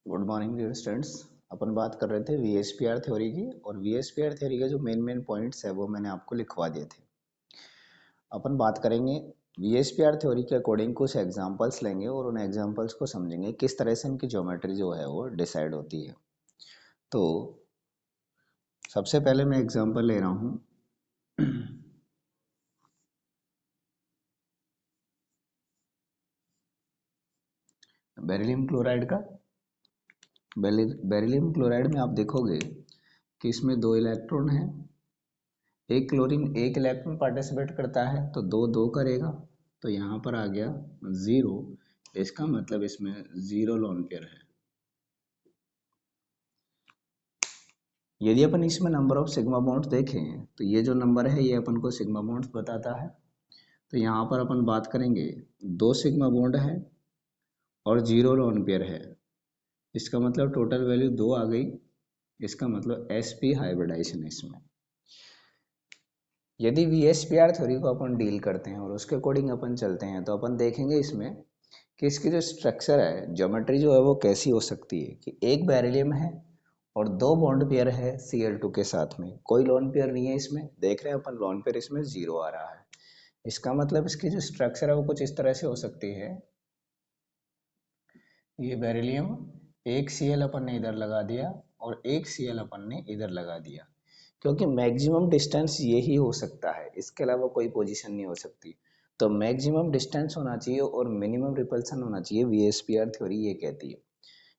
Good morning dear students. अपन बात कर रहे थे वीएसपीआर थ्योरी की, और वीएसपीआर थ्योरी के जो मेन पॉइंट्स है वो मैंने आपको लिखवा दिए थे। अपन बात करेंगे वीएसपीआर थ्योरी के अकॉर्डिंग, कुछ एग्जांपल्स लेंगे और उन एग्जांपल्स को समझेंगे किस तरह से इनकी ज्योमेट्री जो है वो डिसाइड होती है। तो सबसे पहले मैं एग्जांपल ले रहा हूँ बेरिलियम क्लोराइड का। बेरिलियम क्लोराइड में आप देखोगे कि इसमें 2 इलेक्ट्रॉन हैं। एक क्लोरीन 1 इलेक्ट्रॉन पार्टिसिपेट करता है तो 2 2 करेगा, तो यहाँ पर आ गया 0। इसका मतलब इसमें 0 लोन पेयर है। यदि अपन इसमें नंबर ऑफ सिग्मा बॉन्ड्स देखें तो ये जो नंबर है ये अपन को सिग्मा बॉन्ड्स बताता है। तो यहाँ पर अपन बात करेंगे 2 सिग्मा बॉन्ड है और 0 लोन पेयर है। इसका मतलब टोटल वैल्यू 2 आ गई। इसका मतलब sp हाइब्रिडाइजेशन है इसमें। यदि वीएसपीआर थ्योरी को अपन डील करते हैं और उसके अकॉर्डिंग अपन चलते हैं तो अपन देखेंगे इसमें कि इसकी जो स्ट्रक्चर है, ज्योमेट्री जो है वो कैसी हो सकती है कि एक बेरिलियम है और 2 बॉन्ड पेयर है Cl2 के साथ में। कोई लोन पेयर नहीं है इसमें, देख रहे हैं अपन लोन पेयर इसमें 0 आ रहा है। इसका मतलब इसकी जो स्ट्रक्चर है वो कुछ इस तरह से हो सकती है। ये बेरिलियम एक Cl अपन ने इधर लगा दिया और एक Cl अपन ने इधर लगा दिया, क्योंकि मैक्सिमम डिस्टेंस यही हो सकता है, इसके अलावा कोई पोजीशन नहीं हो सकती। तो मैक्सिमम डिस्टेंस होना चाहिए और मिनिमम रिपल्सन होना चाहिए, वीएसपीआर थ्योरी ये कहती है।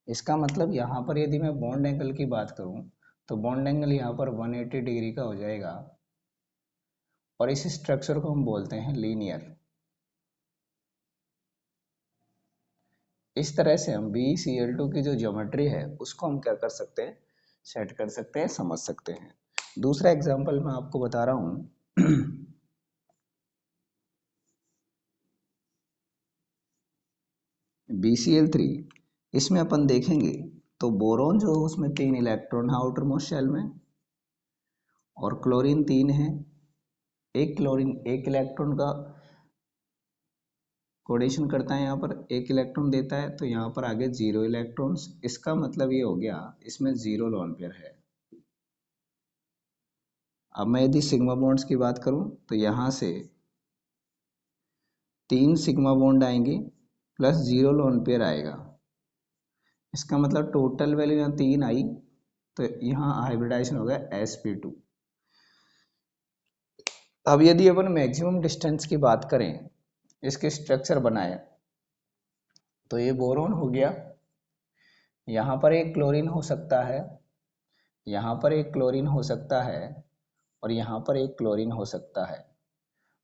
इसका मतलब यहाँ पर यदि मैं बॉन्ड एंगल की बात करूँ तो बॉन्ड एंगल यहाँ पर 180 डिग्री का हो जाएगा, और इस स्ट्रक्चर को हम बोलते हैं लीनियर। इस तरह से हम BeCl2 की जो ज्योमेट्री है उसको हम क्या कर सकते हैं, सेट कर सकते हैं, समझ सकते हैं। दूसरा एग्जांपल मैं आपको बता रहा हूँ BCl3। इसमें अपन देखेंगे तो बोरोन जो उसमें 3 इलेक्ट्रॉन है आउटर मोस्ट शेल में, और क्लोरीन 3 है। एक क्लोरीन 1 इलेक्ट्रॉन का कोऑर्डिनेशन करता है, यहाँ पर 1 इलेक्ट्रॉन देता है, तो यहाँ पर आगे 0 इलेक्ट्रॉन्स। इसका मतलब ये हो गया इसमें 0 लोन पेयर है। अब मैं यदि सिग्मा बॉन्ड्स की बात करूं तो यहाँ से 3 सिग्मा बॉन्ड आएंगे प्लस 0 लोन पेयर आएगा। इसका मतलब टोटल वैल्यू यहाँ 3 आई, तो यहाँ हाइब्रिडाइजेशन हो गया sp2। अब यदि अपन मैक्सिमम डिस्टेंस की बात करें, इसके स्ट्रक्चर बनाए, तो ये बोरोन हो गया। यहाँ पर एक क्लोरीन हो सकता है, यहाँ पर एक क्लोरीन हो सकता है, और यहाँ पर एक क्लोरीन हो सकता है।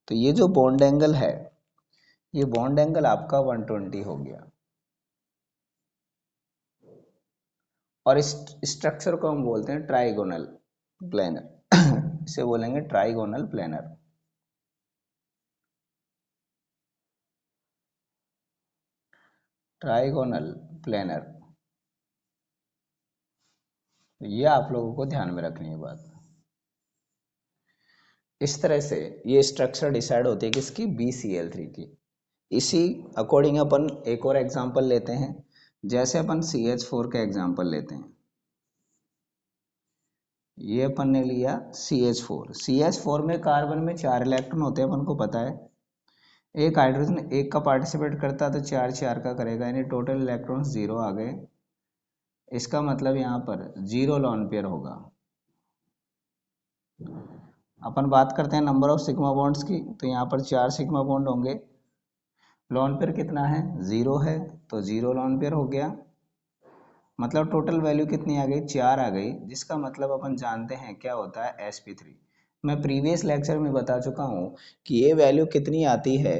तो ये जो बॉन्ड एंगल है, ये बॉन्ड एंगल आपका 120 हो गया। और इस स्ट्रक्चर को हम बोलते हैं ट्राइगोनल प्लेनर इसे बोलेंगे ट्राइगोनल प्लेनर। ट्राइगोनल प्लेनर, ये आप लोगों को ध्यान में रखनी है बात। इस तरह से ये स्ट्रक्चर डिसाइड होती है किसकी, BCl3 की। इसी अकॉर्डिंग अपन एक और एग्जांपल लेते हैं। जैसे अपन CH4 का एग्जांपल लेते हैं। ये अपन ने लिया CH4 में कार्बन में 4 इलेक्ट्रॉन होते हैं, अपन को पता है। एक हाइड्रोजन 1 का पार्टिसिपेट करता है तो 4 4 का करेगा, यानी टोटल इलेक्ट्रॉन्स 0 आ गए। इसका मतलब यहाँ पर 0 लोन पेयर होगा। अपन बात करते हैं नंबर ऑफ सिग्मा बॉन्ड्स की, तो यहाँ पर 4 सिग्मा बॉन्ड होंगे। लोन पेयर कितना है, 0 है, तो 0 लोन पेयर हो गया। मतलब टोटल वैल्यू कितनी आ गई, 4 आ गई, जिसका मतलब अपन जानते हैं क्या होता है sp3। मैं प्रीवियस लेक्चर में बता चुका हूँ कि ये वैल्यू कितनी आती है,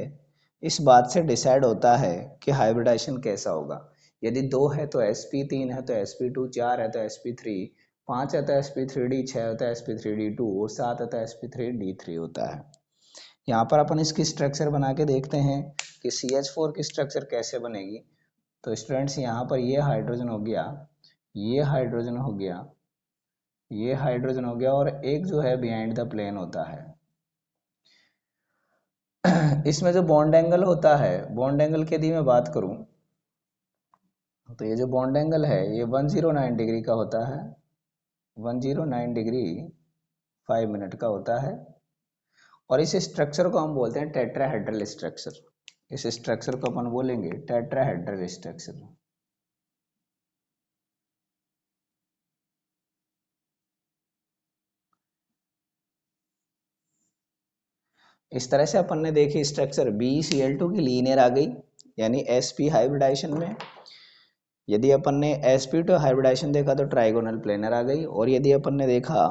इस बात से डिसाइड होता है कि हाइब्रिडाइजेशन कैसा होगा। यदि 2 है तो sp, 3 है तो sp2, 4 है तो sp3, 5 है तो sp3d, 6 है तो sp3d2, और 7 है तो sp3d3 होता है। यहाँ पर अपन इसकी स्ट्रक्चर बना के देखते हैं कि CH4 की स्ट्रक्चर कैसे बनेगी। तो स्टूडेंट्स यहाँ पर ये हाइड्रोजन हो गया, ये हाइड्रोजन हो गया, ये हाइड्रोजन हो गया, और एक जो है बिहाइंड द प्लेन होता है। इसमें जो बॉन्ड एंगल होता है, बॉन्ड एंगल की यदि मैं बात करूं तो ये जो बॉन्ड एंगल है ये 109 डिग्री का होता है, 109 डिग्री 5 मिनट का होता है। और इस स्ट्रक्चर को हम बोलते हैं टेट्राहेड्रल स्ट्रक्चर। इस स्ट्रक्चर को अपन बोलेंगे टेट्राहेड्रल स्ट्रक्चर। इस तरह से अपन ने देखी स्ट्रक्चर BeCl2 की लीनियर आ गई, यानी sp हाइब्रिडाइजेशन में। यदि अपन ने sp2 हाइब्रिडाइजेशन देखा तो ट्राइगोनल प्लेनर आ गई, और यदि अपन ने देखा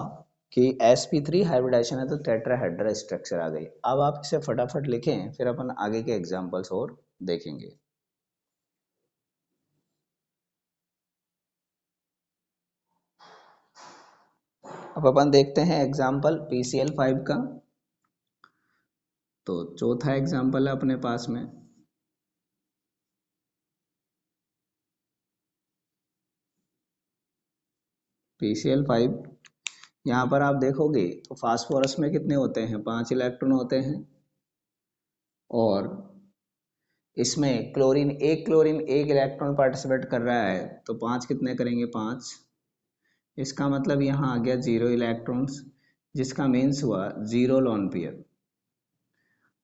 कि sp3 हाइब्रिडाइजेशन है तो टेट्राहेड्रल स्ट्रक्चर आ गई। अब आप इसे फटाफट लिखें, फिर अपन आगे के एग्जांपल्स और देखेंगे। अब अपन देखते हैं एग्जांपल PCl5 का। तो चौथा एग्जांपल है अपने पास में PCl5। यहाँ पर आप देखोगे तो फास्फोरस में कितने होते हैं, 5 इलेक्ट्रॉन होते हैं। और इसमें क्लोरीन एक इलेक्ट्रॉन पार्टिसिपेट कर रहा है, तो 5 कितने करेंगे, 5। इसका मतलब यहाँ आ गया 0 इलेक्ट्रॉन्स, जिसका मीन्स हुआ 0 लोन पेयर।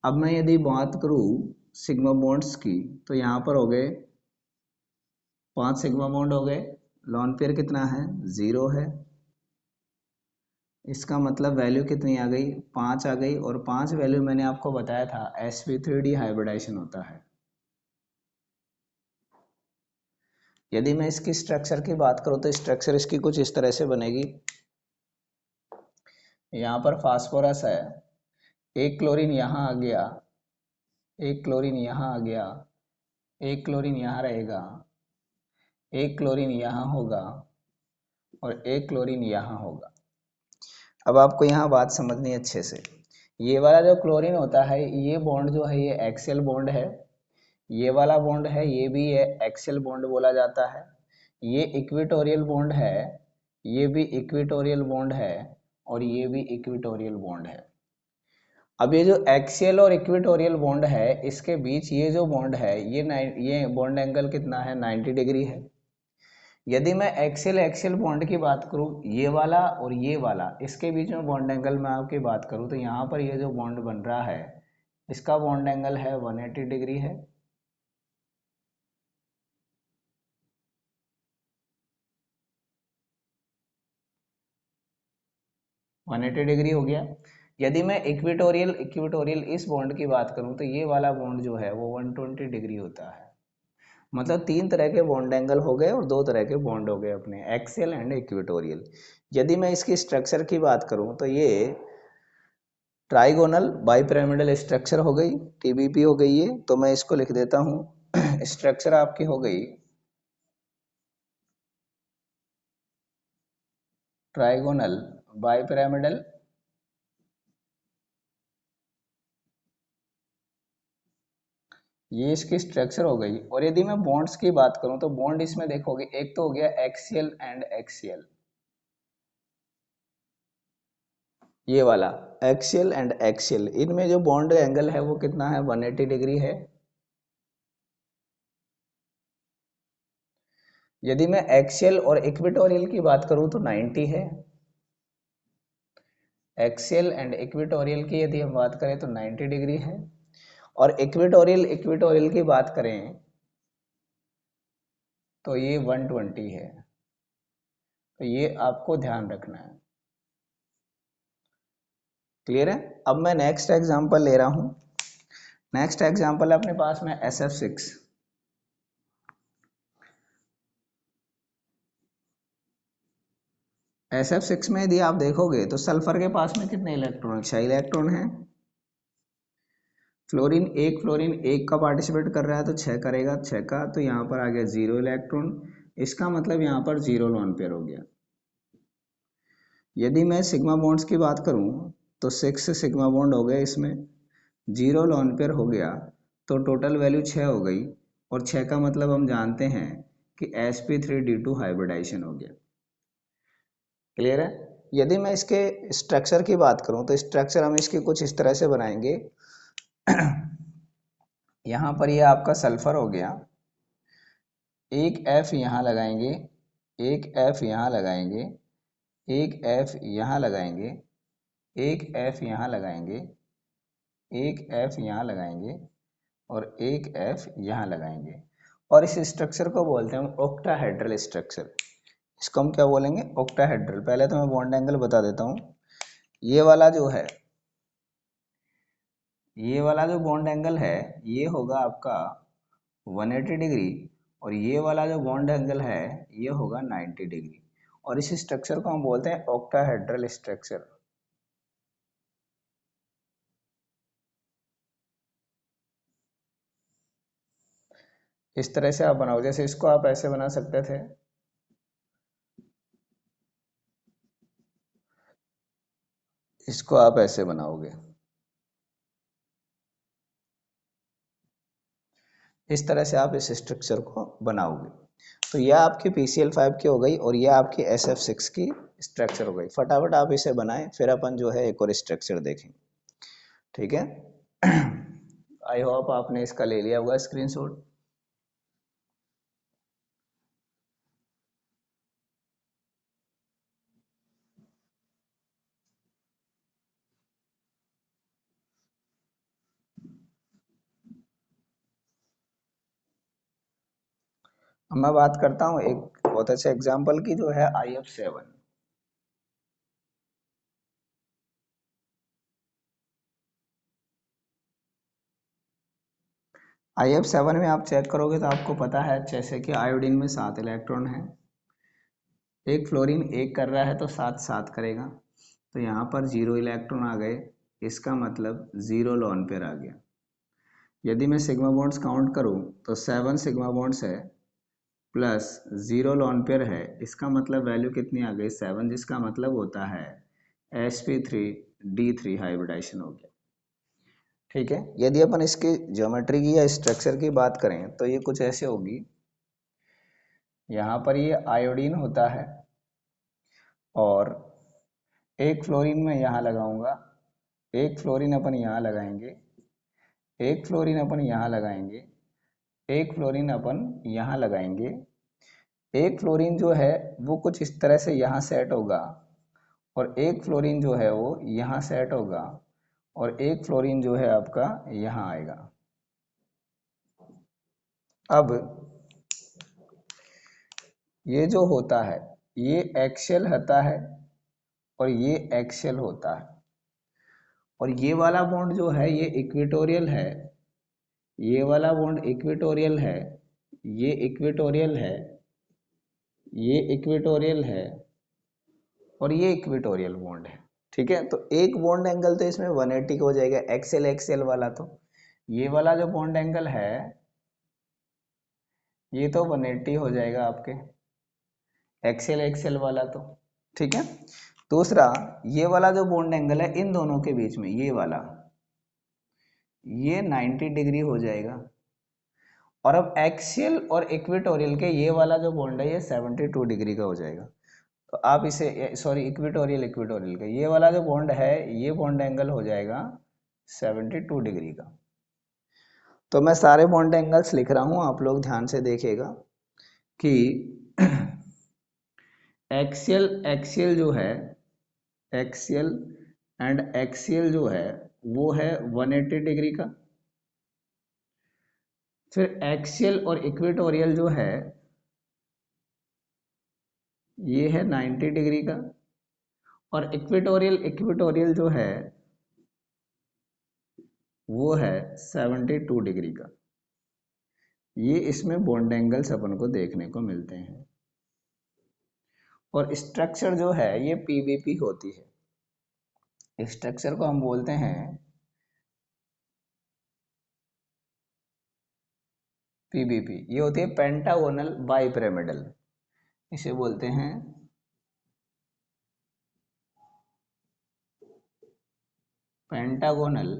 अब मैं यदि बात करूँ सिग्मा बॉन्ड्स की, तो यहाँ पर हो गए 5 सिग्मा बॉन्ड हो गए, लोन पेयर कितना है, 0 है। इसका मतलब वैल्यू कितनी आ गई, 5 आ गई। और 5 वैल्यू मैंने आपको बताया था sp3d हाइब्रिडाइजेशन होता है। यदि मैं इसकी स्ट्रक्चर की बात करूँ तो स्ट्रक्चर इसकी कुछ इस तरह से बनेगी। यहाँ पर फास्फोरस है, एक क्लोरीन यहाँ आ गया, एक क्लोरीन यहाँ आ गया, एक क्लोरीन यहाँ रहेगा, एक क्लोरीन यहाँ होगा, और एक क्लोरीन यहाँ होगा। अब आपको यहाँ बात समझनी है अच्छे से। ये वाला जो क्लोरीन होता है, ये बॉन्ड जो है ये एक्सियल बॉन्ड है। ये वाला बॉन्ड है, ये भी है एक्सियल बॉन्ड बोला जाता है। ये इक्वेटोरियल बॉन्ड है, ये भी इक्वेटोरियल बॉन्ड है, और ये भी इक्वेटोरियल बॉन्ड है। अब ये जो एक्सियल और इक्वेटोरियल बॉन्ड है, इसके बीच ये जो बॉन्ड है, ये बॉन्ड एंगल कितना है, 90 डिग्री है। यदि मैं एक्सियल एक्सियल बॉन्ड की बात करूं, ये वाला और ये वाला, इसके बीच में बॉन्ड एंगल में आपकी बात करूं, तो यहाँ पर ये जो बॉन्ड बन रहा है, इसका बॉन्ड एंगल है 180 डिग्री है। वन एटी डिग्री हो गया। यदि मैं इक्वेटोरियल इक्वेटोरियल इस बॉन्ड की बात करूं, तो ये वाला बॉन्ड जो है वो 120 डिग्री होता है। मतलब 3 तरह के बॉन्ड एंगल हो गए और 2 तरह के बॉन्ड हो गए अपने, एक्सियल एंड इक्वेटोरियल। यदि मैं इसकी स्ट्रक्चर की बात करूं तो ये ट्राइगोनल बाइपिरामिडल स्ट्रक्चर हो गई, TBP हो गई ये। तो मैं इसको लिख देता हूं स्ट्रक्चर आपकी हो गई ट्राइगोनल बाइपिरामिडल ये इसकी स्ट्रक्चर हो गई। और यदि मैं बॉन्ड्स की बात करूं तो बॉन्ड इसमें देखोगे, एक तो हो गया एक्सियल एंड एक्सियल, ये वाला एक्सियल एंड एक्सियल, इनमें जो बॉन्ड एंगल है वो कितना है, 180 डिग्री है। यदि मैं एक्सियल और इक्वेटोरियल की बात करूं तो 90 है। एक्सियल एंड इक्वेटोरियल की यदि हम बात करें तो 90 डिग्री है। और इक्वेटोरियल इक्वेटोरियल की बात करें तो ये 120 है। तो ये आपको ध्यान रखना है। क्लियर है। अब मैं नेक्स्ट एग्जांपल ले रहा हूं। नेक्स्ट एग्जांपल अपने पास में SF6। SF6 में यदि आप देखोगे तो सल्फर के पास में कितने इलेक्ट्रॉन, 6 इलेक्ट्रॉन है। फ्लोरीन एक का पार्टिसिपेट कर रहा है तो 6 करेगा, 6 का, तो यहाँ पर आ गया 0 इलेक्ट्रॉन। इसका मतलब यहाँ पर 0 लोन पेयर हो गया। यदि मैं सिग्मा बॉन्ड्स की बात करूं तो 6 सिग्मा बॉन्ड हो गए, इसमें 0 लोन पेयर हो गया, तो टोटल वैल्यू 6 हो गई। और 6 का मतलब हम जानते हैं कि sp3d2 हाइब्रिडाइजेशन हो गया। क्लियर है। यदि मैं इसके स्ट्रक्चर की बात करूं तो स्ट्रक्चर हम इसकी कुछ इस तरह से बनाएंगे यहाँ पर ये आपका सल्फर हो गया, एक एफ यहाँ लगाएंगे, एक एफ यहाँ लगाएंगे, एक एफ यहाँ लगाएंगे, एक एफ यहाँ लगाएंगे, एक एफ यहाँ लगाएंगे और एक एफ यहाँ लगाएंगे। और इस स्ट्रक्चर को बोलते हैं ऑक्टाहेड्रल स्ट्रक्चर। इसको हम क्या बोलेंगे? ऑक्टाहेड्रल। पहले तो मैं बॉन्ड एंगल बता देता हूँ। ये वाला जो है, ये वाला जो बॉन्ड एंगल है ये होगा आपका 180 डिग्री और ये वाला जो बॉन्ड एंगल है ये होगा 90 डिग्री। और इस स्ट्रक्चर को हम बोलते हैं ऑक्टाहेड्रल स्ट्रक्चर। इस तरह से आप बनाओ, जैसे इसको आप ऐसे बना सकते थे, इसको आप ऐसे बनाओगे, इस तरह से आप इस स्ट्रक्चर को बनाओगे। तो यह आपकी PCl5 की हो गई और यह आपकी SF6 की स्ट्रक्चर हो गई। फटाफट आप इसे बनाएं, फिर अपन जो है एक और स्ट्रक्चर देखें। ठीक है। आई होप आपने इसका ले लिया होगा स्क्रीनशॉट। अब मैं बात करता हूँ एक बहुत अच्छे एग्जाम्पल की, जो है IF7। IF7 में आप चेक करोगे तो आपको पता है जैसे कि आयोडीन में 7 इलेक्ट्रॉन है, एक फ्लोरीन एक कर रहा है तो 7 7 करेगा, तो यहाँ पर 0 इलेक्ट्रॉन आ गए, इसका मतलब 0 लोन पेयर आ गया। यदि मैं सिग्मा बॉन्ड्स काउंट करूँ तो 7 सिग्मा बॉन्ड्स है प्लस 0 लोन पेयर है, इसका मतलब वैल्यू कितनी आ गई? 7, जिसका मतलब होता है sp3d3 हाइब्रिडाइजेशन हो गया। ठीक है। यदि अपन इसकी ज्योमेट्री की या स्ट्रक्चर की बात करें तो ये कुछ ऐसे होगी। यहाँ पर ये आयोडीन होता है और एक फ्लोरीन मैं यहाँ लगाऊंगा, एक फ्लोरीन अपन यहाँ लगाएंगे, एक फ्लोरीन अपन यहाँ लगाएंगे, एक फ्लोरीन अपन यहाँ लगाएंगे। एक फ्लोरीन जो है वो कुछ इस तरह से यहाँ सेट होगा और एक फ्लोरीन जो है वो यहाँ सेट होगा और एक फ्लोरीन जो है आपका यहाँ आएगा। अब ये जो होता है ये एक्सियल होता है और ये एक्सियल होता है, और ये वाला बॉन्ड जो है ये इक्वेटोरियल है, ये वाला बॉन्ड इक्वेटोरियल है, ये इक्वेटोरियल है, ये इक्वेटोरियल है और ये इक्वेटोरियल बॉन्ड है। ठीक है। तो एक बॉन्ड एंगल तो इसमें 180 का हो जाएगा, एक्सेल एक्सेल वाला। तो ये वाला जो बॉन्ड एंगल है ये तो 180 हो जाएगा आपके, एक्सेल एक्सेल वाला तो। ठीक है। दूसरा ये वाला जो बॉन्ड एंगल है इन दोनों के बीच में, ये वाला, ये 90 डिग्री हो जाएगा। और अब एक्सियल और इक्वेटोरियल के ये वाला जो बॉन्ड है ये 72 डिग्री का हो जाएगा। तो आप इसे, सॉरी, इक्वेटोरियल इक्वेटोरियल का ये वाला जो बॉन्ड है ये बॉन्ड एंगल हो जाएगा 72 डिग्री का। तो मैं सारे बॉन्ड एंगल्स लिख रहा हूं, आप लोग ध्यान से देखिएगा कि एक्सियल एक्सियल जो है, एक्सियल एंड एक्सियल जो है वो है 180 डिग्री का। फिर एक्सियल और इक्वेटोरियल जो है ये है 90 डिग्री का, और इक्वेटोरियल इक्वेटोरियल जो है वो है 72 डिग्री का। ये इसमें बॉन्ड एंगल्स अपन को देखने को मिलते हैं। और स्ट्रक्चर जो है ये पीबीपी होती है। स्ट्रक्चर को हम बोलते हैं पीबीपी। ये होती है पेंटागोनल बाइपिरामिडल, इसे बोलते हैं पेंटागोनल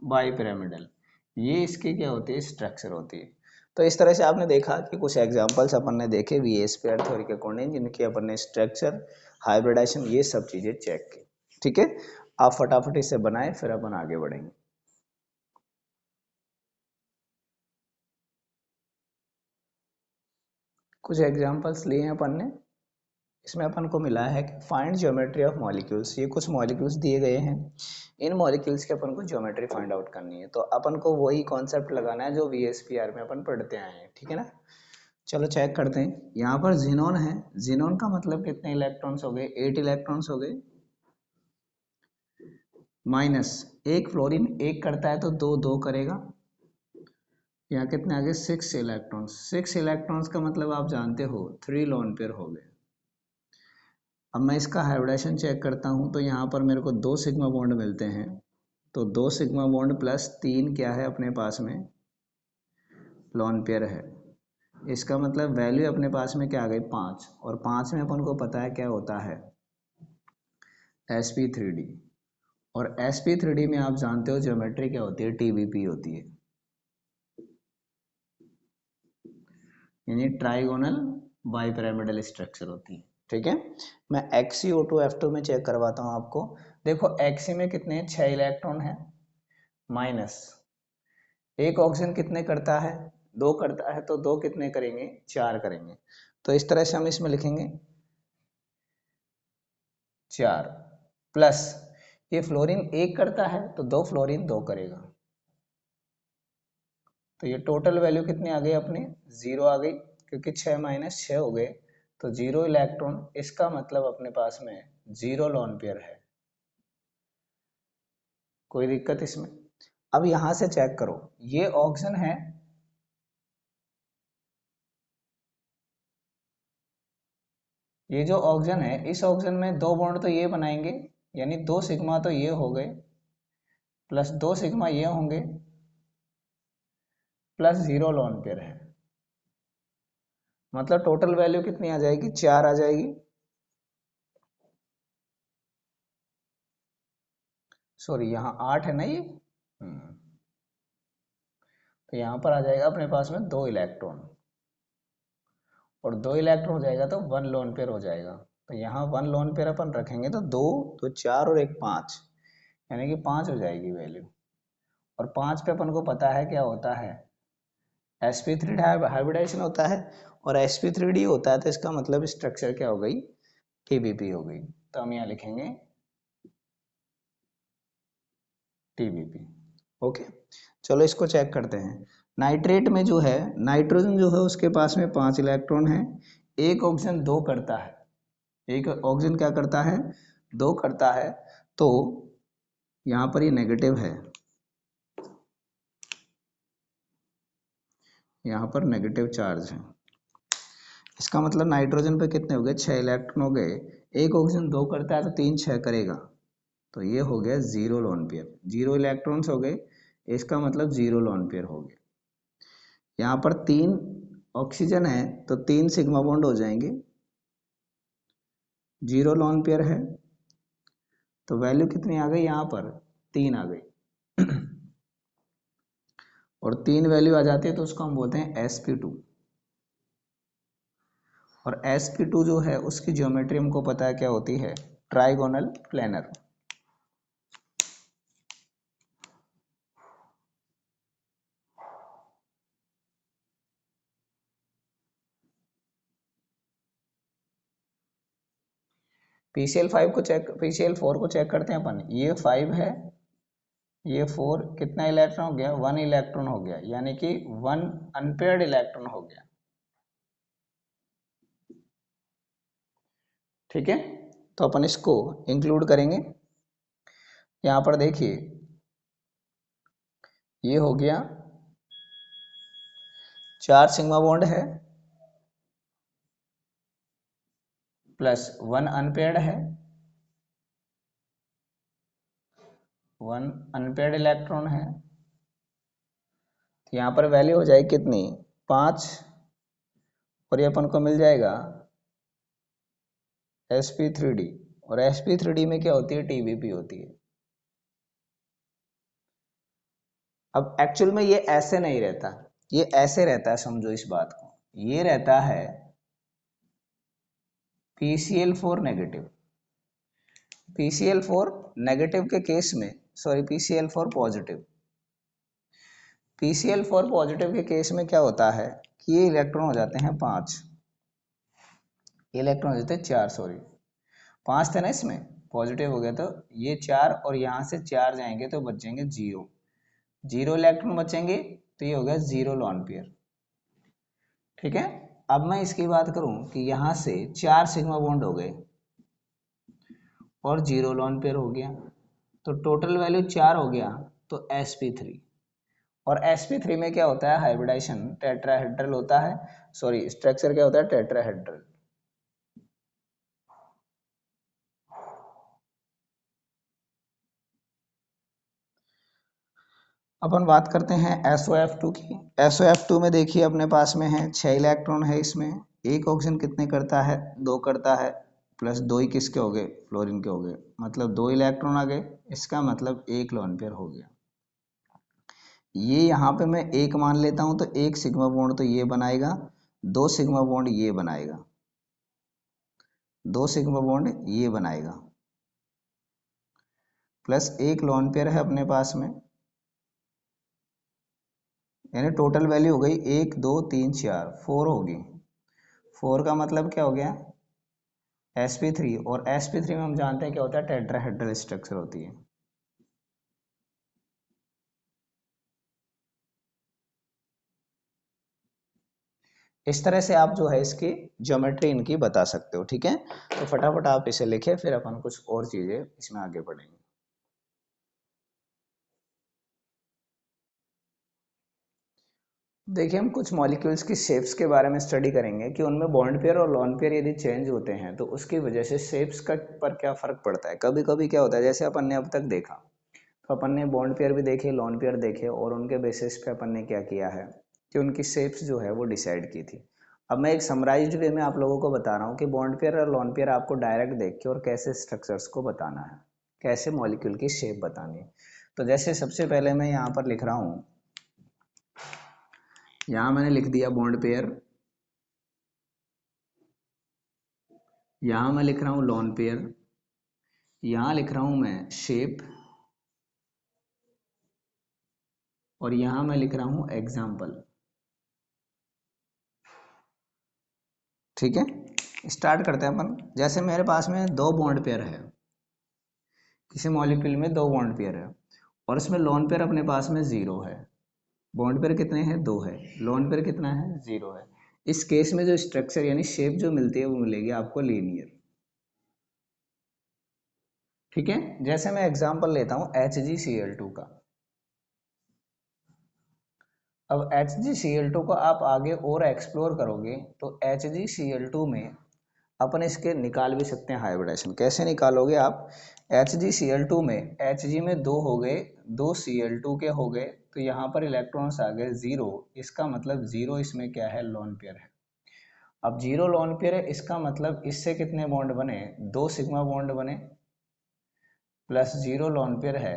बाइपिरामिडल। ये इसकी क्या होती है? स्ट्रक्चर होती है। तो इस तरह से आपने देखा कि कुछ एग्जांपल्स अपन ने देखे वीएसपीआर थ्योरी के अकॉर्डिंग, जिनकी अपन ने स्ट्रक्चर, हाइब्रिडाइजेशन, ये सब चीजें चेक की। ठीक है। आप फटाफट इसे बनाएं, फिर अपन आगे बढ़ेंगे। कुछ एग्जांपल्स लिए हैं अपन ने। इसमें अपन को मिला है कि फाइंड ज्योमेट्री ऑफ मॉलिक्यूल्स। ये कुछ मॉलिक्यूल्स दिए गए हैं, इन मॉलिक्यूल्स की अपन को ज्योमेट्री फाइंड आउट करनी है। तो अपन को वही कॉन्सेप्ट लगाना है जो VSPR में अपन पढ़ते आए हैं, ठीक है ना। चलो चेक करते हैं। यहाँ पर जिनोन है, जिनोन का मतलब कितने इलेक्ट्रॉन्स हो गए, 8 इलेक्ट्रॉन्स हो गए, माइनस एक फ्लोरीन एक करता है तो दो दो करेगा, यहाँ कितने आ गए 6 इलेक्ट्रॉन्स। 6 इलेक्ट्रॉन्स का मतलब आप जानते हो 3 लोन पेयर हो गए। अब मैं इसका हाइब्रिडेशन चेक करता हूँ तो यहाँ पर मेरे को 2 सिग्मा बॉन्ड मिलते हैं, तो 2 सिग्मा बॉन्ड प्लस 3 क्या है अपने पास में, लोन पेयर है। इसका मतलब वैल्यू अपने पास में क्या आ गई 5, और 5 में अपन को पता है क्या होता है sp3d, और sp3d में आप जानते हो ज्योमेट्री क्या होती है, TBP होती है, यानी ट्राइगोनल बाइपिरामिडल स्ट्रक्चर होती है, ठीक है। मैं XeO2F2 में चेक करवाता हूँ आपको। देखो Xe में कितने 6 इलेक्ट्रॉन है, माइनस एक ऑक्सीजन कितने करता है, 2 करता है, तो 2 कितने करेंगे 4 करेंगे। तो इस तरह से हम इसमें लिखेंगे 4 प्लस ये फ्लोरीन 1 करता है तो 2 फ्लोरीन 2 करेगा, तो ये टोटल वैल्यू कितनी आ गई अपने 0 आ गई, क्योंकि 6 माइनस 6 हो गए तो 0 इलेक्ट्रॉन। इसका मतलब अपने पास में 0 लोन पेयर है। कोई दिक्कत इसमें? अब यहां से चेक करो, ये ऑक्सीजन है, ये जो ऑक्सीजन है इस ऑक्सीजन में 2 बॉन्ड तो ये बनाएंगे, यानी 2 सिग्मा तो ये हो गए, प्लस 2 सिग्मा ये होंगे, प्लस 0 लोन पेयर है। मतलब टोटल वैल्यू कितनी आ जाएगी 4 आ जाएगी, सॉरी यहाँ 8 है ना ये, तो यहाँ पर आ जाएगा अपने पास में 2 इलेक्ट्रॉन, और 2 इलेक्ट्रॉन हो जाएगा तो 1 लोन पेयर हो जाएगा। तो यहाँ 1 लोन पेयर अपन रखेंगे तो 2 तो 4 और 1 5, यानी कि 5 हो जाएगी वैल्यू। और 5 पे अपन को पता है क्या होता है, sp3 हाइब्रिडाइजेशन होता है, और sp3d होता है, तो इसका मतलब स्ट्रक्चर क्या हो गई, TBP हो गई। तो हम यहाँ लिखेंगे TBP। ओके, चलो इसको चेक करते हैं। नाइट्रेट में जो है, नाइट्रोजन जो है उसके पास में 5 इलेक्ट्रॉन है, एक ऑक्सीजन 2 करता है, एक ऑक्सीजन क्या करता है 2 करता है, तो यहाँ पर ये नेगेटिव है, यहाँ पर नेगेटिव चार्ज है। इसका मतलब नाइट्रोजन पे कितने हो गए 6 इलेक्ट्रॉन हो गए, एक ऑक्सीजन 2 करता है तो 3 6 करेगा, तो ये हो गया 0 लोन पेयर, 0 इलेक्ट्रॉन्स हो गए, इसका मतलब 0 लोन पेयर हो गया। यहाँ पर 3 ऑक्सीजन है तो 3 सिग्मा बॉन्ड हो जाएंगे, 0 लोन पेयर है, तो वैल्यू कितनी आ गई यहाँ पर 3 आ गई और 3 वैल्यू आ जाती है तो उसको हम बोलते हैं sp2। और sp2 जो है उसकी ज्योमेट्री हमको पता है क्या होती है, ट्राइगोनल प्लेनर। PCl5 को चेक, PCl4 को चेक करते हैं अपन। ये 5 है, ये 4, कितना इलेक्ट्रॉन हो गया 1 इलेक्ट्रॉन हो गया, यानी कि 1 अनपेयर्ड इलेक्ट्रॉन हो गया, ठीक है। तो अपन इसको इंक्लूड करेंगे। यहाँ पर देखिए ये हो गया 4 सिग्मा बॉन्ड है, प्लस 1 अनपेयर्ड है, 1 अनपेयर्ड इलेक्ट्रॉन है, तो यहाँ पर वैल्यू हो जाएगी कितनी 5, और ये अपन को मिल जाएगा sp3d, और sp3d में क्या होती है TBP होती है। अब एक्चुअल में ये ऐसे नहीं रहता, ये ऐसे रहता है, समझो इस बात को, ये रहता है PCl4 नेगेटिव, PCl4 नेगेटिव के केस में, sorry PCl4 positive, PCl4 positive के केस में क्या होता है कि ये इलेक्ट्रॉन हो जाते हैं 5, इलेक्ट्रॉन देते 4, सॉरी 5 थे ना इसमें, पॉजिटिव हो गया तो ये 4 और यहाँ से 4 जाएंगे तो बच जाएंगे 0, 0 इलेक्ट्रॉन बचेंगे तो ये हो गया 0 लॉन पेयर। ठीक है, अब मैं इसकी बात करूं कि यहाँ से 4 सिग्मा बॉन्ड हो गए और 0 लॉन पेयर हो गया, तो टोटल वैल्यू 4 हो गया, तो sp3। और sp3 में क्या होता है, हाइब्रिडाइजेशन टेट्राहेड्रल होता है, सॉरी स्ट्रक्चर क्या होता है, टेट्राहेड्रल। अपन बात करते हैं SOF2 की। SOF2 में देखिए अपने पास में है 6 इलेक्ट्रॉन है, इसमें एक ऑक्सीजन कितने करता है, 2 करता है, प्लस 2 ही किसके हो गए, फ्लोरीन के हो गए, मतलब 2 इलेक्ट्रॉन आ गए, इसका मतलब 1 लॉन पेयर हो गया। ये यहाँ पे मैं 1 मान लेता हूँ तो 1 सिग्मा बॉन्ड तो ये बनाएगा, 2 सिग्मा बॉन्ड ये बनाएगा, 2 सिग्मा बॉन्ड ये बनाएगा, प्लस 1 लॉन पेयर है अपने पास में, यानी टोटल वैल्यू हो गई 1 2 3 4 4 होगी। 4 का मतलब क्या हो गया, sp3, और sp3 में हम जानते हैं क्या होता है, टेट्राहेड्रल स्ट्रक्चर होती है। इस तरह से आप जो है इसकी ज्योमेट्री इनकी बता सकते हो। ठीक है, तो फटाफट आप इसे लिखे, फिर अपन कुछ और चीजें इसमें आगे बढ़ेंगे। देखिए हम कुछ मॉलिक्यूल्स की शेप्स के बारे में स्टडी करेंगे कि उनमें बॉन्ड पेयर और लॉन पेयर यदि चेंज होते हैं तो उसकी वजह से शेप्स का पर क्या फर्क पड़ता है। कभी कभी क्या होता है, जैसे अपन ने अब तक देखा, तो अपन ने बॉन्ड पेयर भी देखे, लॉन पेयर देखे, और उनके बेसिस पे अपन ने क्या किया है कि उनकी शेप्स जो है वो डिसाइड की थी। अब मैं एक समराइज्ड वे में आप लोगों को बता रहा हूँ कि बॉन्ड पेयर और लॉन पेयर आपको डायरेक्ट देख के और कैसे स्ट्रक्चर्स को बताना है, कैसे मॉलिक्यूल की शेप बतानी है। तो जैसे सबसे पहले मैं यहाँ पर लिख रहा हूँ, यहाँ मैंने लिख दिया बॉन्ड पेयर, यहाँ मैं लिख रहा हूँ लॉन पेयर, यहाँ लिख रहा हूँ मैं शेप, और यहाँ मैं लिख रहा हूँ एग्जाम्पल। ठीक है, स्टार्ट करते हैं अपन। जैसे मेरे पास में 2 बॉन्ड पेयर है, किसी मॉलिक्यूल में 2 बॉन्ड पेयर है, और इसमें लॉन पेयर अपने पास में 0 है, बॉन्ड पेयर कितने हैं, 2 है, लॉन पेयर कितना है, 0 है। इस केस में जो स्ट्रक्चर यानी शेप जो मिलती है वो मिलेगी आपको लीनियर। ठीक है, जैसे मैं एग्जांपल लेता हूं HgCl2 का। अब HgCl2 को आप आगे और एक्सप्लोर करोगे तो HgCl2 में अपन इसके निकाल भी सकते हैं हाइब्रिडेशन। कैसे निकालोगे आप, HgCl2 में Hg में 2 हो गए, 2 Cl2 के हो गए, तो यहाँ पर इलेक्ट्रॉन्स आ गए 0, इसका मतलब 0 इसमें क्या है, लॉन पेयर है। अब 0 लॉन पेयर है, इसका मतलब इससे कितने बॉन्ड बने, 2 सिग्मा बॉन्ड बने, प्लस 0 लॉन पेयर है,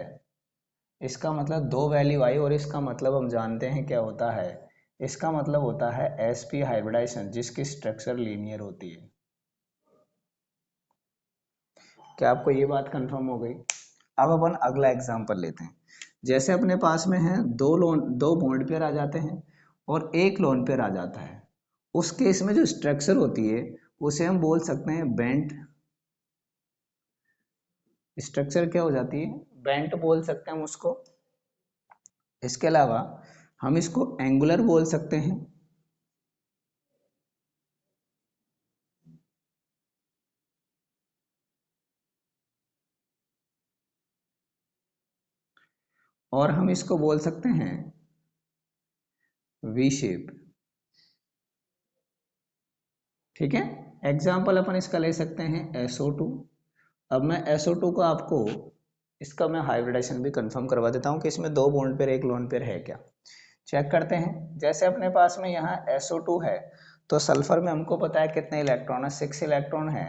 इसका मतलब 2 वैल्यू आई, और इसका मतलब हम जानते हैं क्या होता है, इसका मतलब होता है sp हाइब्रिडाइजेशन, जिसकी स्ट्रक्चर लीनियर होती है। क्या आपको ये बात कंफर्म हो गई। अब अपन अगला एग्जांपल लेते हैं। जैसे अपने पास में है 2 बॉन्ड पेयर आ जाते हैं और 1 लोन पेयर आ जाता है, उस केस में जो स्ट्रक्चर होती है उसे हम बोल सकते हैं बेंट स्ट्रक्चर। क्या हो जाती है, बेंट बोल सकते हैं हम उसको। इसके अलावा हम इसको एंगुलर बोल सकते हैं, और हम इसको बोल सकते हैं वी शेप। ठीक है, एग्जाम्पल अपन इसका ले सकते हैं SO2। अब मैं SO2 को आपको इसका मैं हाइब्रिडेशन भी कंफर्म करवा देता हूँ कि इसमें 2 बॉन्ड पेयर 1 लोन पेयर है क्या। चेक करते हैं। जैसे अपने पास में यहाँ SO2 है, तो सल्फर में हमको पता है कितने इलेक्ट्रॉन है, 6 इलेक्ट्रॉन है,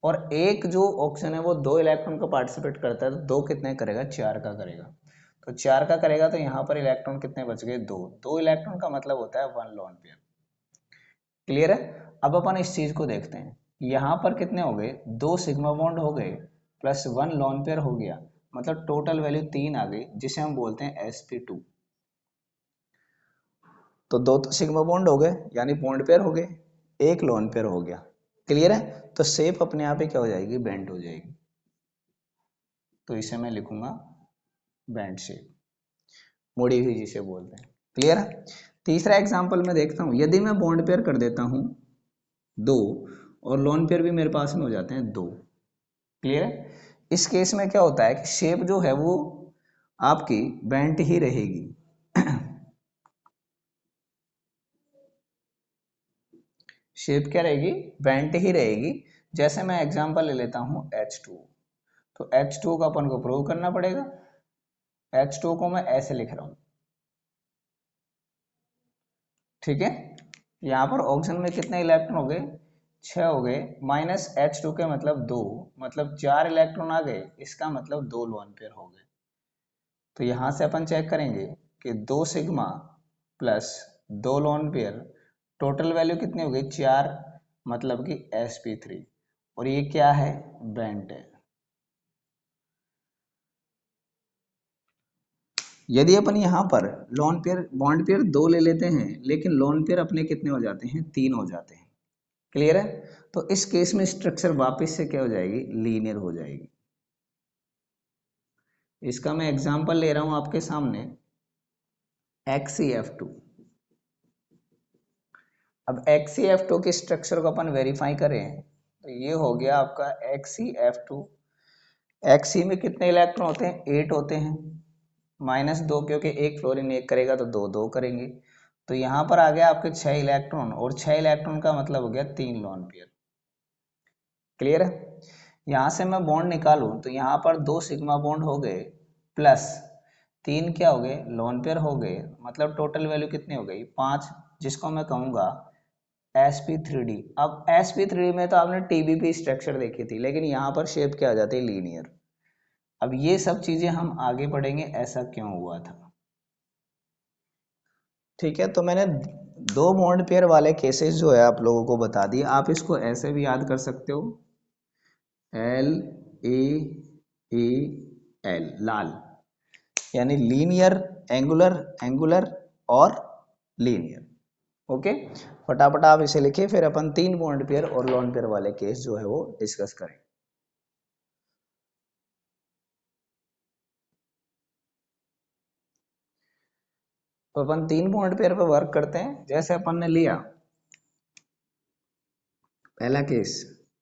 और एक जो ऑक्सीजन है वो 2 इलेक्ट्रॉन का पार्टिसिपेट करता है, तो 2 कितने करेगा, 4 का करेगा। तो 4 का करेगा तो यहाँ पर इलेक्ट्रॉन कितने बच गए, 2। 2 इलेक्ट्रॉन का मतलब होता है 1 लोन पेयर। क्लियर है। अब अपन इस चीज को देखते हैं, यहाँ पर कितने हो गए, 2 सिग्मा बॉन्ड हो गए प्लस 1 लोन पेयर हो गया, मतलब टोटल वैल्यू 3 आ गई, जिसे हम बोलते हैं sp2। तो 2 तो सिग्मा बॉन्ड हो गए यानी बॉन्ड पेयर हो गए, 1 लोन पेयर हो गया। क्लियर है? तो शेप अपने आप ही क्या हो जाएगी, बेंट हो जाएगी। तो इसे मैं लिखूंगा बेंट शेप, मुड़ी हुई जिसे बोलते हैं। क्लियर है? तीसरा एग्जांपल मैं देखता हूं, यदि मैं बॉन्ड पेयर कर देता हूं 2 और लोन पेयर भी मेरे पास में हो जाते हैं 2। क्लियर है? इस केस में क्या होता है कि शेप जो है वो आपकी बेंट ही रहेगी। शेप क्या रहेगी, बेंट ही रहेगी। जैसे मैं एग्जांपल ले लेता हूं H2, तो H2 को अपन को प्रूव करना पड़ेगा। H2 को मैं ऐसे लिख रहा हूं, ठीक है। यहाँ पर ऑक्सीजन में कितने इलेक्ट्रॉन हो गए, 6 हो गए, माइनस H2 के मतलब 2, मतलब 4 इलेक्ट्रॉन आ गए, इसका मतलब 2 लोन पेयर हो गए। तो यहाँ से अपन चेक करेंगे कि 2 sigma plus 2 lone pair, total value कितनी हो गई, 4, मतलब कि sp3, और ये क्या है, बेंट है। यदि अपन यहाँ पर लोन पेयर बॉन्ड पेयर 2 ले लेते हैं, लेकिन लोन पेयर अपने कितने हो जाते हैं, 3 हो जाते हैं। क्लियर है? तो इस केस में स्ट्रक्चर वापस से क्या हो जाएगी, लीनियर हो जाएगी। इसका मैं एग्जांपल ले रहा हूं आपके सामने, XeF2। अब XeF2 के स्ट्रक्चर को अपन वेरीफाई करें तो ये हो गया आपका XeF2। Xe में कितने इलेक्ट्रॉन होते हैं, 8 होते हैं, माइनस 2, क्योंकि एक फ्लोरीन एक करेगा तो 2 2 करेंगे। तो यहाँ पर आ गया आपके 6 इलेक्ट्रॉन, और 6 इलेक्ट्रॉन का मतलब हो गया 3 लोन पेयर। क्लियर है? यहाँ से मैं बॉन्ड निकालूं तो यहाँ पर 2 सिग्मा बॉन्ड हो गए, प्लस 3 क्या हो गए, लोन पेयर हो गए, मतलब टोटल वैल्यू कितनी हो गई, 5, जिसको मैं कहूँगा sp3d। अब sp3d में तो आपने tbp स्ट्रक्चर देखी थी, लेकिन यहाँ पर शेप क्या आ जाती है, लीनियर। अब ये सब चीजें हम आगे पढ़ेंगे ऐसा क्यों हुआ था। ठीक है, तो मैंने 2 बॉन्ड पेयर वाले केसेस जो है आप लोगों को बता दिए। आप इसको ऐसे भी याद कर सकते हो, LAEL, लाल, यानी लीनियर, एंगुलर, एंगुलर और लीनियर। ओके, फटाफट आप इसे लिखिए, फिर अपन 3 बॉन्ड पेयर और लोन पेयर वाले केस जो है वो डिस्कस करें। तो अपन 3 बॉन्ड पेयर पे वर्क करते हैं। जैसे अपन ने लिया पहला केस,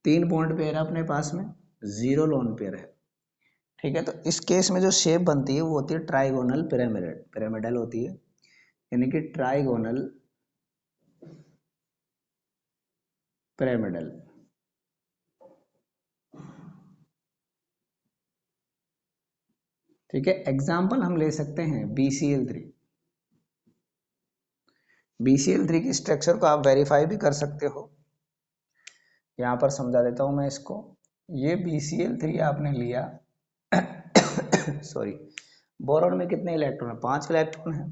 3 बॉन्ड पेयर अपने पास में, 0 लोन पेयर है। ठीक है, तो इस केस में जो शेप बनती है वो होती है ट्राइगोनल पिरामिड, पिरामिडल होती है, यानी कि ट्राइगोनल पिरामिडल। ठीक है, एग्जाम्पल हम ले सकते हैं BCl3। BCl3 की स्ट्रक्चर को आप वेरीफाई भी कर सकते हो, यहाँ पर समझा देता हूँ मैं इसको। ये BCl3 आपने लिया, सॉरी, बोरॉन में कितने इलेक्ट्रॉन है, 5 इलेक्ट्रॉन है,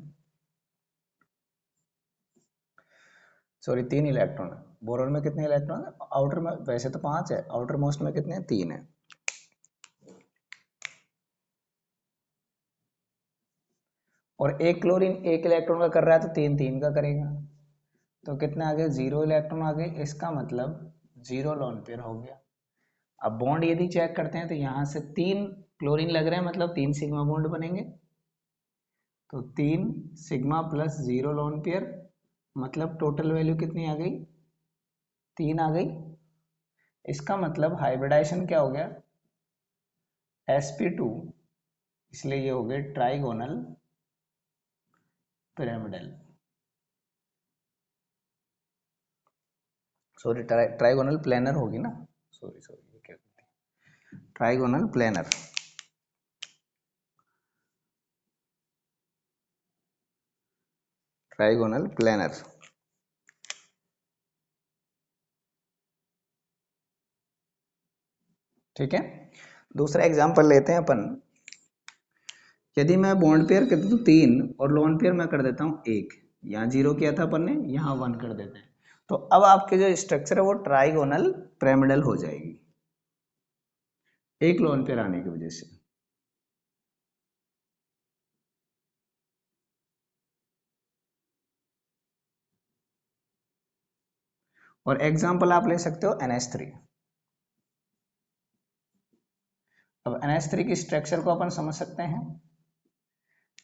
सॉरी 3 इलेक्ट्रॉन है। बोरॉन में कितने इलेक्ट्रॉन है, आउटर में वैसे तो 5 है, आउटर मोस्ट में कितने, 3 है। और एक क्लोरीन 1 इलेक्ट्रॉन का कर रहा है तो 3 3 का करेगा, तो कितने आ गए, 0 इलेक्ट्रॉन आ गए, इसका मतलब 0 लोन पेयर हो गया। अब बॉन्ड यदि चेक करते हैं तो यहाँ से 3 क्लोरीन लग रहे हैं, मतलब 3 सिग्मा बॉन्ड बनेंगे, तो 3 सिग्मा प्लस 0 लोन पेयर, मतलब टोटल वैल्यू कितनी आ गई, 3 आ गई। इसका मतलब हाइब्रिडाइजेशन क्या हो गया, sp2, इसलिए ये हो गए trigonal pyramidal, sorry trigonal planar होगी ना, सॉरी सॉरी, क्या ट्राइगोनल प्लेनर, ट्राइगोनल प्लेनर। ठीक है, दूसरा एग्जांपल लेते हैं अपन। यदि मैं बॉन्ड पेयर कर दूं 3 और लोन पेयर मैं कर देता हूं 1, यहाँ 0 किया था अपन ने, यहाँ 1 कर देते हैं, तो अब आपके जो स्ट्रक्चर है वो ट्राइगोनल पिरामिडल हो जाएगी, एक लोन पेयर आने की वजह से। और एग्जाम्पल आप ले सकते हो NH3। अब NH3 की स्ट्रक्चर को अपन समझ सकते हैं।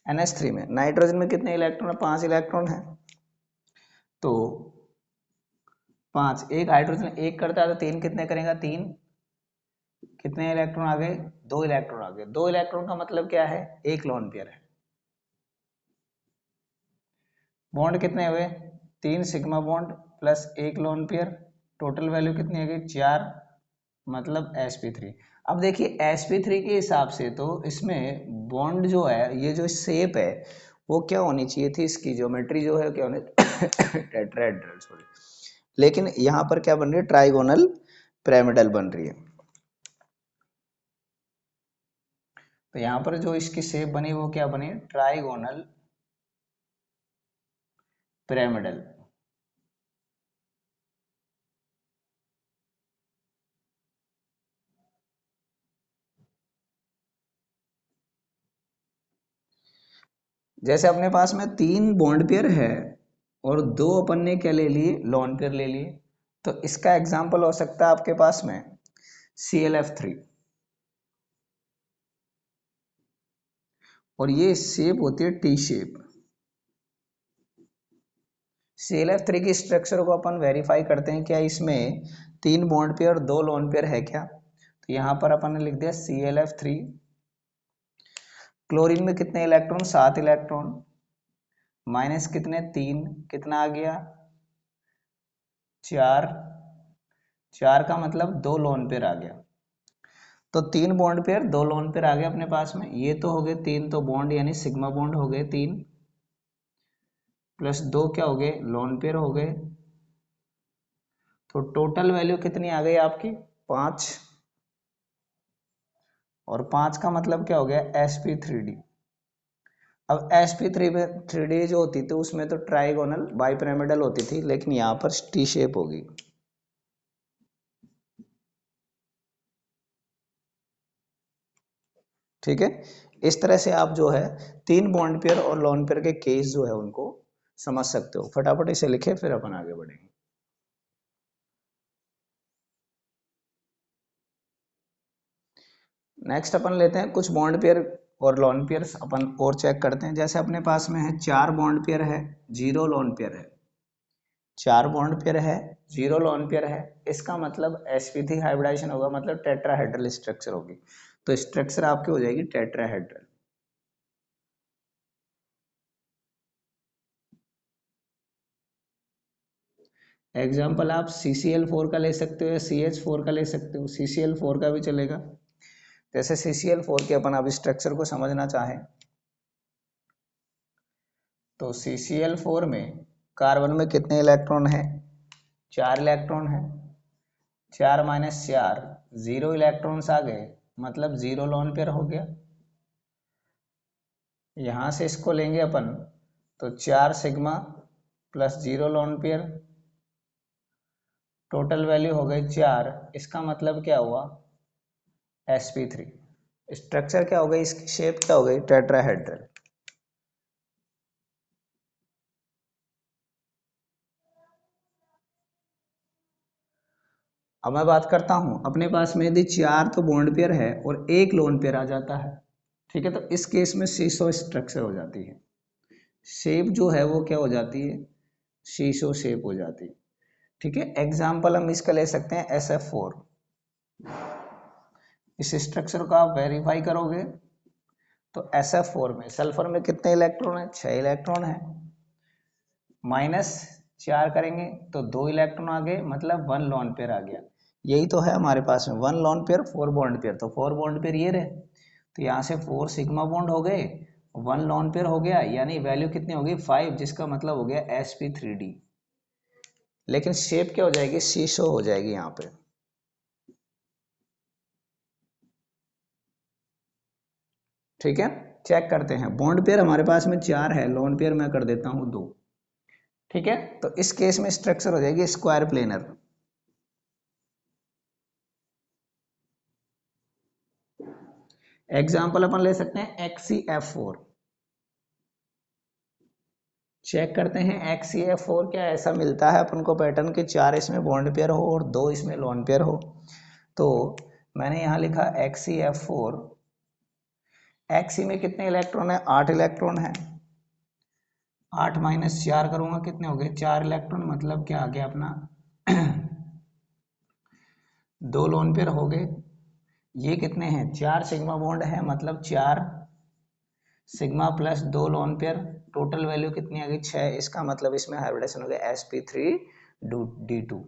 NH3 में नाइट्रोजन में कितने इलेक्ट्रॉन है? 5 इलेक्ट्रॉन है। तो 5, एक हाइड्रोजन एक करता है तो 3 कितने करेगा? 3, कितने इलेक्ट्रॉन आ गए? 2 इलेक्ट्रॉन आ गए। 2 इलेक्ट्रॉन का मतलब क्या है? एक लोन पेयर है। बॉन्ड कितने हुए? 3 सिग्मा बॉन्ड प्लस एक लोन पेयर, टोटल वैल्यू कितनी आ गई? 4, मतलब sp3। अब देखिए sp3 के हिसाब से तो इसमें बॉन्ड जो है, ये जो शेप है वो क्या होनी चाहिए थी? इसकी ज्योमेट्री जो है क्या होनी टेट्राहेड्रल, सॉरी, लेकिन यहाँ पर क्या बन रही है? ट्राइगोनल पिरामिडल बन रही है। तो यहाँ पर जो इसकी शेप बनी वो क्या बनी? Trigonal pyramidal. जैसे अपने पास में 3 बॉन्ड पेयर है और 2 अपन ने क्या ले लिए? लोन पेयर ले लिए। तो इसका एग्जाम्पल हो सकता है आपके पास में ClF3, और ये शेप होती है टी शेप। ClF3 की स्ट्रक्चर को अपन वेरीफाई करते हैं, क्या इसमें 3 बॉन्ड पेयर और 2 लोन पेयर है क्या? तो यहाँ पर अपन ने लिख दिया ClF3। क्लोरीन में कितने इलेक्ट्रॉन? 7 इलेक्ट्रॉन, माइनस कितने? 3, कितना आ गया? 4, 4 का मतलब 2 लोन पेयर आ गया। तो 3 बॉन्ड पेयर 2 लोन पेयर आ गए अपने पास में। ये तो हो गए 3 तो बॉन्ड, यानी सिग्मा बॉन्ड हो गए 3, प्लस 2 क्या हो गए? लोन पेयर हो गए। तो टोटल वैल्यू कितनी आ गई आपकी? 5, और 5 का मतलब क्या हो गया? sp3d। अब sp3d जो होती थी उसमें तो ट्राइगोनल बाइपिरामिडल होती थी, लेकिन यहाँ पर टी शेप होगी। ठीक है, इस तरह से आप जो है 3 बॉन्ड पेयर और लोन पेयर के केस जो है उनको समझ सकते हो। फटाफट इसे लिखे फिर अपन आगे बढ़ेंगे। नेक्स्ट अपन लेते हैं कुछ बॉन्ड पेयर और लोन पेयर्स अपन और चेक करते हैं। जैसे अपने पास में है 4 बॉन्ड पेयर है, 0 लोन पेयर है। 4 बॉन्ड पेयर है, 0 लोन पेयर है, इसका मतलब sp3 हाइब्रिडाइजेशन होगा, मतलब टेट्राहेड्रल स्ट्रक्चर होगी। तो स्ट्रक्चर आपकी हो जाएगी टेट्राहेड्रल। एग्जाम्पल आप CCl4 का ले सकते हो या CH4 का ले सकते हो। CCl4 का भी चलेगा। जैसे CCl4 के अपन अब स्ट्रक्चर को समझना चाहें तो CCl4 में कार्बन में कितने इलेक्ट्रॉन है? 4 इलेक्ट्रॉन है। 4 माइनस 4, 0 इलेक्ट्रॉन्स आ गए, मतलब 0 लोन पेयर हो गया। यहाँ से इसको लेंगे अपन तो 4 sigma plus 0 lone pair, total value हो गई 4। इसका मतलब क्या हुआ? sp3। स्ट्रक्चर क्या हो गई? इसकी शेप क्या हो गई? टेट्राहेड्रल। अब मैं बात करता हूं अपने पास में यदि 4 तो बॉन्ड पेयर है और 1 लोन पेयर आ जाता है, ठीक है, तो इस केस में सीसो स्ट्रक्चर हो जाती है। शेप जो है वो क्या हो जाती है? सीसो शेप हो जाती है। ठीक है, एग्जाम्पल हम इसका ले सकते हैं SF4। इस स्ट्रक्चर को आप वेरीफाई करोगे तो SF4 में सल्फर में कितने इलेक्ट्रॉन है? 6 इलेक्ट्रॉन है। माइनस 4 करेंगे तो 2 इलेक्ट्रॉन आ गए, मतलब 1 लोन पेयर आ गया। यही तो है हमारे पास में 1 लोन पेयर 4 बॉन्ड पेयर, तो 4 बॉन्ड पेयर ये रहे। तो यहाँ से 4 सिग्मा बॉन्ड हो गए, 1 लोन पेयर हो गया, यानी वैल्यू कितनी होगी? 5, जिसका मतलब हो गया sp3d। लेकिन शेप क्या हो जाएगी? सीसो हो जाएगी यहाँ पे। ठीक है, चेक करते हैं। बॉन्ड पेयर हमारे पास में 4 है, लोन पेयर मैं कर देता हूँ 2। ठीक है, तो इस केस में स्ट्रक्चर हो जाएगी स्क्वायर प्लेनर। एग्जाम्पल अपन ले सकते हैं XCF4। चेक करते हैं XCF4 क्या ऐसा मिलता है अपन को पैटर्न के 4 इसमें बॉन्ड पेयर हो और 2 इसमें लोन पेयर हो। तो मैंने यहाँ लिखा XCF4, Xc में कितने इलेक्ट्रॉन है, 8 इलेक्ट्रॉन है, 8 माइनस 4 करूंगा कितने हो गए, 4 इलेक्ट्रॉन, मतलब क्या आ गया अपना 2 लोन पेयर हो गए। ये कितने हैं, 4 सिग्मा बॉन्ड है, मतलब 4 sigma plus 2 lone pair, total value कितनी आ गई 6। इसका मतलब इसमें हाइब्रिडेशन हो गया sp3d2।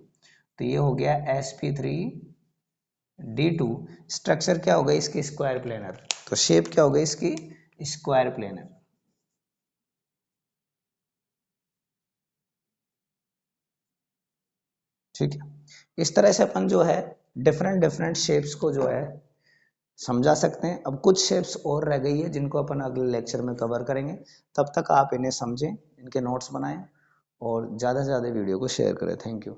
तो ये हो गया sp3d2। स्ट्रक्चर क्या होगा इसकी, स्क्वायर प्लेनर। तो शेप क्या होगा इसकी, स्क्वायर प्लेनर। ठीक है, इस तरह से अपन जो है डिफरेंट डिफरेंट शेप्स को जो है समझा सकते हैं। अब कुछ शेप्स और रह गई है जिनको अपन अगले लेक्चर में कवर करेंगे। तब तक आप इन्हें समझें, इनके नोट्स बनाएं और ज़्यादा से ज़्यादा वीडियो को शेयर करें। Thank you.